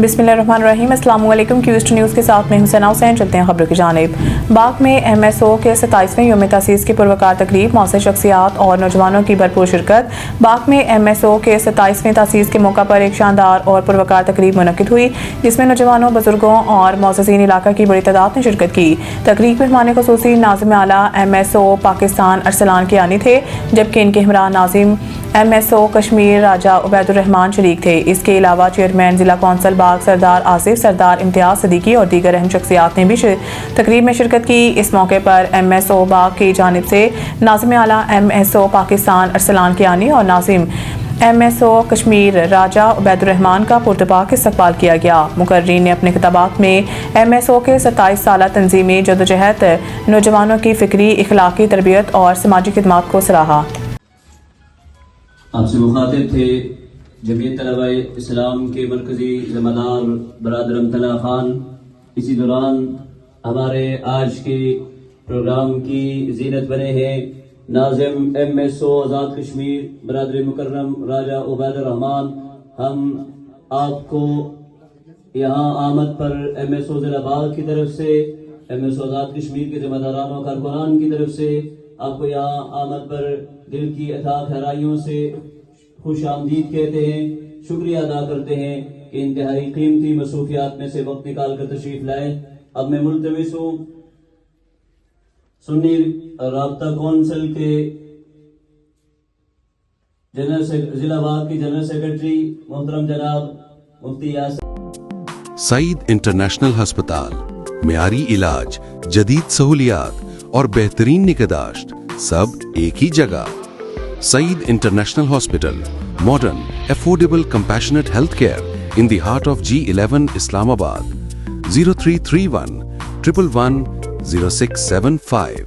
बिस्मिल्लाहिर्रहमानिर्रहीम। अस्सलाम वालेकुम। क्यूस्ट न्यूज़ के साथ में हुसैन हुसैन। चलते हैं खबरों की जानिब। बाग में MSO के 27वें यौम तासीस की पुरवकार तकरीब, मौसर शख्सियात और नौजवानों की भरपूर शिरकत। बाग में MSO के 27वें तासीस के मौका पर एक शानदार और पुरवकार तकरीब मुनक्किद हुई, जिसमें नौजवानों, बुजुर्गों और मौज़ज़ीन इलाका की बड़ी तादाद ने शिरकत की। तकरीब में मेहमान खुसूसी नाज़िम आला MSO पाकिस्तान अरसलान कियानी थे, जबकि इनके हमरा नाज़िम MSO कश्मीर राजा उबैदुर रहमान शरीक थे। इसके अलावा चेयरमैन जिला कौंसल बाग सरदार आसिफ, सरदार इम्तियाज सदीकी और दीगर अहम शख्सियात ने भी तकरीब में शिरकत की। इस मौके पर MSO बाग की जानिब से नाज़िम आला MSO पाकिस्तान अरसलान कियानी और नाज़िम MSO कश्मीर राजा उबैदुर रहमान का पुरतपाक इस्तकबाल किया गया। मुकर्रीन ने अपने खिताबात में MSO के 27 साला तंजीमी जदोजहद, नौजवानों की फ़िक्री इखलाकी तरबियत और समाजी खिदमात को सराहा। आपसे मुखातिब थे जमीयत तलबाए इस्लाम के मरकजी ज़िम्मेदार बरादर अमतला खान। इसी दौरान हमारे आज के प्रोग्राम की जीनत बने हैं नाज़िम MSO आज़ाद कश्मीर बरादर मुकर्रम राजा उबैदुर रहमान। हम आपको यहाँ आमद पर MSO ज़िला बाग की तरफ से, MSO आज़ाद कश्मीर के ज़िम्मेदारान और कारकुनान की तरफ से आपको यहाँ आमद पर दिल की अथाह गहराइयों से खुश आमदीद कहते हैं। शुक्रिया अदा करते हैं कि इंतहाई कीमती मसरूफियात में से वक्त निकाल कर तशरीफ लाए। अब मैं मुल्तमिस हूँ सुन्नी राब्ता कौंसिल के जिला बाग की जनरल सेक्रेटरी मोहतरम जनाब मुफ्ती यासिर। सईद इंटरनेशनल हस्पताल, मियारी इलाज, जदीद सहूलियात और बेहतरीन निगहदाश्त सब एक ही जगह। Saeed International Hospital, modern, affordable, compassionate healthcare in the heart of G11 Islamabad. 0331 111 0675